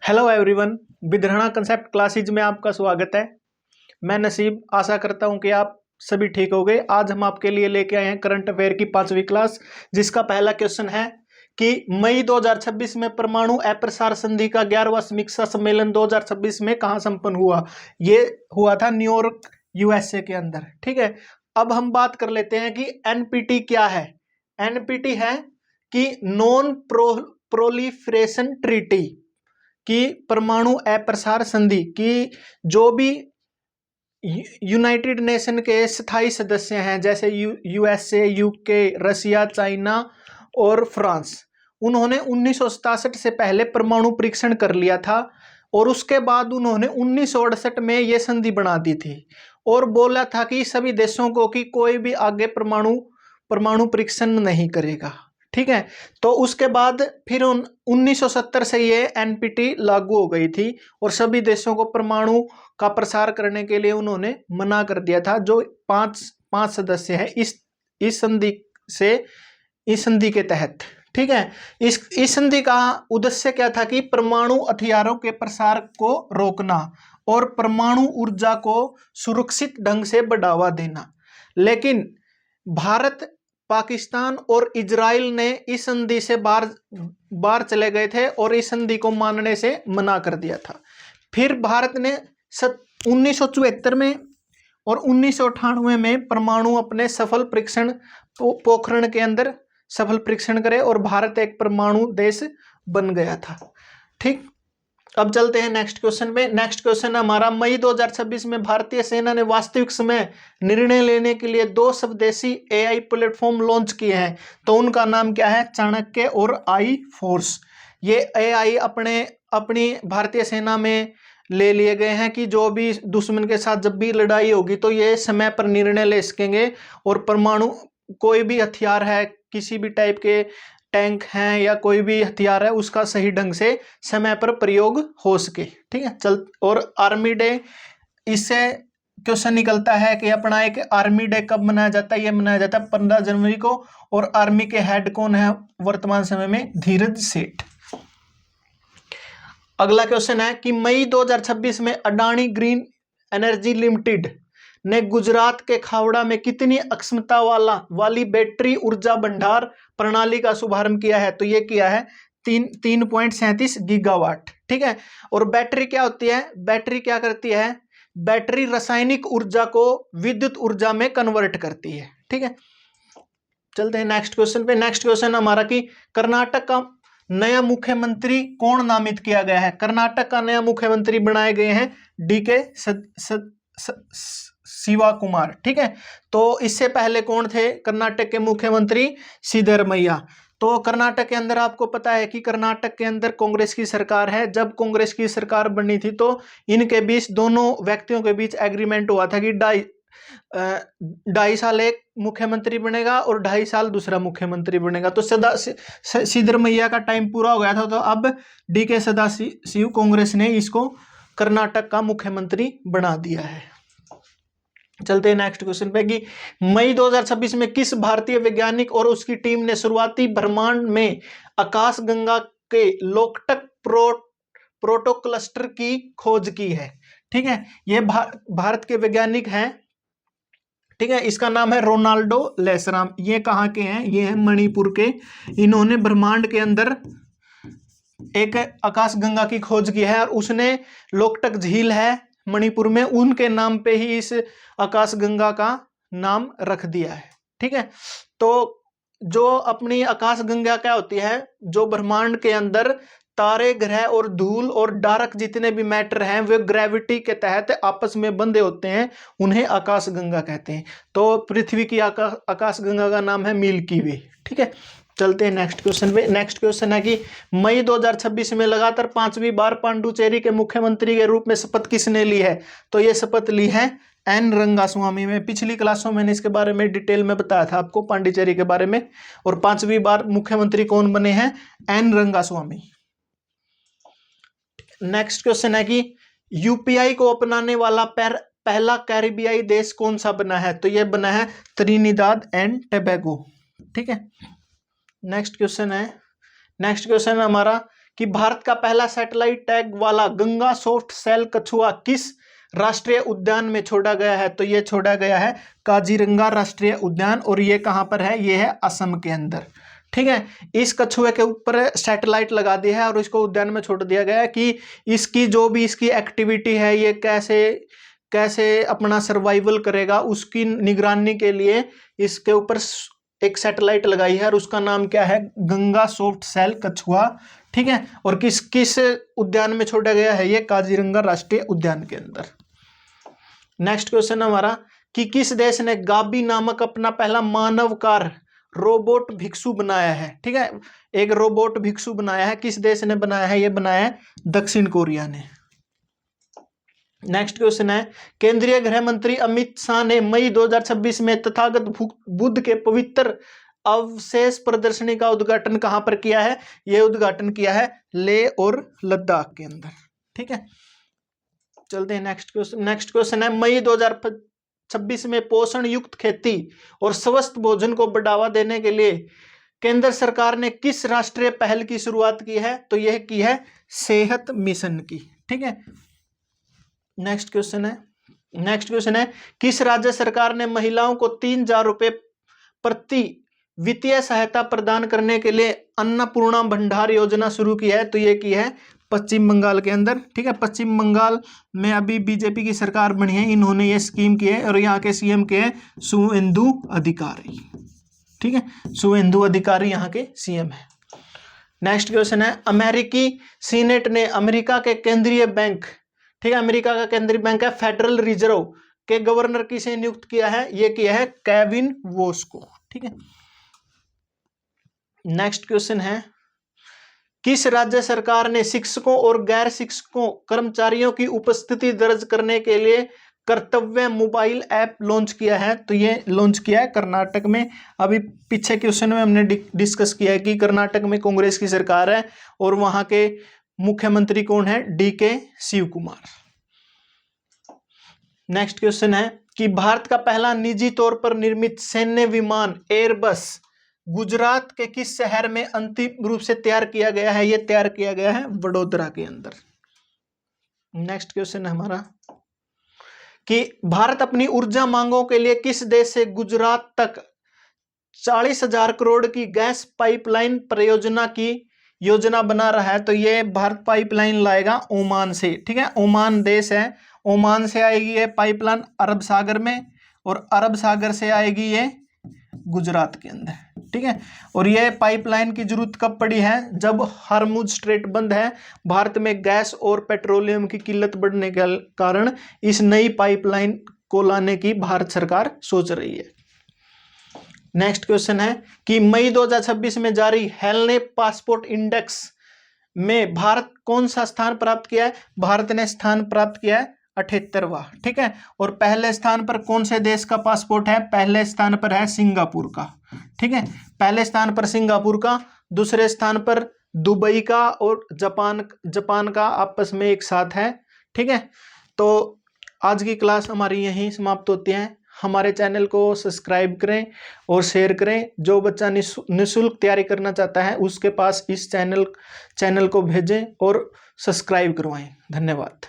Hello everyone, Vidarbha concept classes में आपका स्वागत है। मैं नसीब, आशा करता हूं कि आप सभी ठीक हो गए। आज हम आपके लिए लेके आए हैं करंट अफेयर की 5वीं क्लास, जिसका पहला क्वेश्चन है कि मई 2026 में परमाणु अप्रसार संधि का 11वां समीक्षा सम्मेलन 2026 में कहां संपन्न हुआ। ये हुआ था न्यूयॉर्क, यूएसए के अंदर। ठीक है, अब हम बात कर लेते हैं कि एनपीटी क्या है। एनपीटी है कि नॉन प्रोलिफरेशन ट्रीटी कि परमाणु अप्रसार संधि की जो भी यूनाइटेड नेशन के स्थायी सदस्य हैं, जैसे यूएसए, यूके, रशिया, चाइना और फ्रांस, उन्होंने 1967 से पहले परमाणु परीक्षण कर लिया था और उसके बाद उन्होंने 1968 में यह संधि बना दी थी और बोला था कि सभी देशों को कि कोई भी आगे परमाणु परीक्षण नहीं करेगा। ठीक है, तो उसके बाद फिर 1970 से ये एनपीटी लागू हो गई थी और सभी देशों को परमाणु का प्रसार करने के लिए उन्होंने मना कर दिया था। जो पांच सदस्य हैं इस संधि के तहत। ठीक है, इस संधि का उद्देश्य क्या था कि परमाणु हथियारों के प्रसार को रोकना और परमाणु ऊर्जा को सुरक्षित ढंग से बढ़ावा देना। लेकिन भारत, पाकिस्तान और इजराइल ने इस संधि से बाहर चले गए थे और इस संधि को मानने से मना कर दिया था। फिर भारत ने 1974 में और 1998 में परमाणु अपने सफल परीक्षण पोखरण के अंदर सफल परीक्षण करे और भारत एक परमाणु देश बन गया था। ठीक, अब चलते हैं नेक्स्ट क्वेश्चन पे। नेक्स्ट क्वेश्चन हमारा, मई 2026 में भारतीय सेना ने वास्तविक समय निर्णय लेने के लिए 2 स्वदेशी एआई प्लेटफॉर्म लॉन्च किए हैं। तो उनका नाम क्या है? चाणक्य और आई फोर्स। ये एआई अपनी भारतीय सेना में ले लिए गए हैं कि जो भी दुश्मन के साथ जब भी लड़ाई होगी तो ये समय पर निर्णय ले सकेंगे और परमाणु कोई भी हथियार है, किसी भी टाइप के टैंक हैं या कोई भी हथियार है, उसका सही ढंग से समय पर प्रयोग हो सके। ठीक है, चल। और आर्मी डे, इससे क्वेश्चन निकलता है कि अपना एक आर्मी डे कब मनाया जाता है? ये मनाया जाता है 15 जनवरी को। और आर्मी के हेड कौन है वर्तमान समय में? धीरज सेठ। अगला क्वेश्चन है कि मई 2026 में अडानी ग्रीन एनर्जी लिमिटेड ने गुजरात के खावड़ा में कितनी अक्षमता वाली बैटरी ऊर्जा भंडार प्रणाली का शुभारंभ किया है? तो ये किया है 3.37 गीगावाट। ठीक है, और बैटरी क्या होती है? बैटरी क्या करती है? बैटरी रासायनिक ऊर्जा को विद्युत ऊर्जा में कन्वर्ट करती है। ठीक है, चलते हैं नेक्स्ट क्वेश्चन पे। नेक्स्ट क्वेश्चन हमारा कि कर्नाटक का नया मुख्यमंत्री कौन नामित किया गया है? कर्नाटक का नया मुख्यमंत्री बनाए गए हैं डीके शिवा कुमार। ठीक है, तो इससे पहले कौन थे कर्नाटक के मुख्यमंत्री? सिद्धरमैया। तो कर्नाटक के अंदर आपको पता है कि कर्नाटक के अंदर कांग्रेस की सरकार है। जब कांग्रेस की सरकार बनी थी तो इनके बीच, दोनों व्यक्तियों के बीच एग्रीमेंट हुआ था कि 2.5 साल एक मुख्यमंत्री बनेगा और 2.5 साल दूसरा मुख्यमंत्री बनेगा। तो सिद्धरमैया का टाइम पूरा हो गया था, तो अब डीके सदाशिव कांग्रेस ने इसको कर्नाटक का मुख्यमंत्री बना दिया है। चलते हैं नेक्स्ट क्वेश्चन पे कि मई 2026 में किस भारतीय वैज्ञानिक और उसकी टीम ने शुरुआती ब्रह्मांड में आकाशगंगा के लोकटक प्रोटोक्लस्टर की खोज की है? ठीक है, ये भारत के वैज्ञानिक हैं। ठीक है, इसका नाम है रोनाल्डो लेसराम। ये कहाँ के हैं? ये हैं मणिपुर के। इन्होंने ब्रह्मांड के अंदर एक आकाशगंगा की खोज की है और उसने लोकटक झील है मणिपुर में, उनके नाम पे ही इस आकाशगंगा का नाम रख दिया है। ठीक है, तो जो अपनी आकाशगंगा क्या होती है? जो ब्रह्मांड के अंदर तारे, ग्रह और धूल और डार्क जितने भी मैटर हैं वे ग्रेविटी के तहत आपस में बंधे होते हैं, उन्हें आकाशगंगा कहते हैं। तो पृथ्वी की आकाशगंगा का नाम है मिल्की वे। ठीक है, चलते हैं नेक्स्ट क्वेश्चन पे। नेक्स्ट क्वेश्चन है कि मई 2026 में लगातार 5वीं बार पांडुचेरी के मुख्यमंत्री के रूप में शपथ किसने ली है? तो ये शपथ ली है एन रंगास्वामी। में पिछली क्लासों में मैंने इसके बारे में डिटेल में बताया था आपको, पांडिचेरी के बारे में। और 5वीं बार मुख्यमंत्री कौन बने हैं? एन रंगास्वामी। नेक्स्ट क्वेश्चन है कि यूपीआई को अपनाने वाला पहला कैरिबियाई देश कौन सा बना है? तो यह बना है त्रिनिदाद एंड टोबैगो। ठीक है, नेक्स्ट क्वेश्चन हमारा कि भारत का पहला सैटेलाइट टैग वाला गंगा सॉफ्ट सेल कछुआ किस राष्ट्रीय उद्यान में छोड़ा गया है? तो ये छोड़ा गया है काजीरंगा राष्ट्रीय उद्यान, और ये कहाँ पर है? ये है असम के अंदर। ठीक है, इस कछुए के ऊपर सैटेलाइट लगा दिया है और इसको उद्यान में छोड़ दिया गया है कि इसकी जो भी इसकी एक्टिविटी है, ये कैसे अपना सर्वाइवल करेगा, उसकी निगरानी के लिए इसके ऊपर एक सैटेलाइट लगाई है और उसका नाम क्या है? गंगा सॉफ्ट सेल कछुआ। ठीक है, और किस उद्यान में छोड़ा गया है? ये काजीरंगा राष्ट्रीय उद्यान के अंदर। नेक्स्ट क्वेश्चन हमारा कि किस देश ने गाबी नामक अपना पहला मानवकार रोबोट भिक्षु बनाया है? ठीक है, एक रोबोट भिक्षु बनाया है, किस देश ने बनाया है? ये बनाया है दक्षिण कोरिया ने। नेक्स्ट क्वेश्चन है केंद्रीय गृह मंत्री अमित शाह ने मई 2026 में तथागत बुद्ध के पवित्र अवशेष प्रदर्शनी का उद्घाटन कहां पर किया है? यह उद्घाटन किया है लेह और लद्दाख के अंदर। ठीक है, चलते हैं नेक्स्ट क्वेश्चन। नेक्स्ट क्वेश्चन है मई 2026 में पोषण युक्त खेती और स्वस्थ भोजन को बढ़ावा देने के लिए केंद्र सरकार ने किस राष्ट्रीय पहल की शुरुआत की है? तो यह की है सेहत मिशन की। ठीक है, नेक्स्ट क्वेश्चन है किस राज्य सरकार ने महिलाओं को 3,000 रुपए प्रति वित्तीय सहायता प्रदान करने के लिए अन्नपूर्णा भंडार योजना शुरू की है? तो ये की है पश्चिम बंगाल के अंदर। ठीक है, पश्चिम बंगाल में अभी बीजेपी की सरकार बनी है, इन्होंने ये स्कीम की है और यहाँ के सीएम के हैं शुवेंदु अधिकारी। ठीक है, शुवेंदु अधिकारी यहाँ के सीएम है। नेक्स्ट क्वेश्चन है अमेरिकी सीनेट ने अमेरिका के केंद्रीय बैंक, ठीक है, अमेरिका का केंद्रीय बैंक है फेडरल रिजर्व के गवर्नर किसे नियुक्त किया है? ये किया है केविन वोस को। ठीक है, नेक्स्ट क्वेश्चन है किस राज्य सरकार ने शिक्षकों और गैर शिक्षकों कर्मचारियों की उपस्थिति दर्ज करने के लिए कर्तव्य मोबाइल ऐप लॉन्च किया है? तो ये लॉन्च किया है कर्नाटक में। अभी पीछे क्वेश्चन में हमने डिस्कस किया है कि कर्नाटक में कांग्रेस की सरकार है और वहां के मुख्यमंत्री कौन है? DK Shivakumar. Next question है कि भारत का पहला निजी तौर पर निर्मित सैन्य विमान एयरबस गुजरात के किस शहर में अंतिम रूप से तैयार किया गया है? यह तैयार किया गया है वडोदरा के अंदर। नेक्स्ट क्वेश्चन है हमारा कि भारत अपनी ऊर्जा मांगों के लिए किस देश से गुजरात तक 40,000 करोड़ की गैस पाइपलाइन परियोजना की योजना बना रहा है? तो ये भारत पाइपलाइन लाएगा ओमान से। ठीक है, ओमान देश है, ओमान से आएगी ये पाइपलाइन अरब सागर में और अरब सागर से आएगी ये गुजरात के अंदर। ठीक है, और ये पाइपलाइन की जरूरत कब पड़ी है? जब हरमुज स्ट्रेट बंद है, भारत में गैस और पेट्रोलियम की किल्लत बढ़ने के कारण इस नई पाइपलाइन को लाने की भारत सरकार सोच रही है। नेक्स्ट क्वेश्चन है कि मई 2026 में जारी हेलने पासपोर्ट इंडेक्स में भारत कौन सा स्थान प्राप्त किया है? भारत ने स्थान प्राप्त किया है 78वां। ठीक है, और पहले स्थान पर कौन से देश का पासपोर्ट है? पहले स्थान पर है सिंगापुर का। ठीक है, पहले स्थान पर सिंगापुर का, दूसरे स्थान पर दुबई का और जापान का आपस में एक साथ है। ठीक है, तो आज की क्लास हमारी यहीं समाप्त होती है। हमारे चैनल को सब्सक्राइब करें और शेयर करें। जो बच्चा निःशुल्क तैयारी करना चाहता है उसके पास इस चैनल को भेजें और सब्सक्राइब करवाएं। धन्यवाद।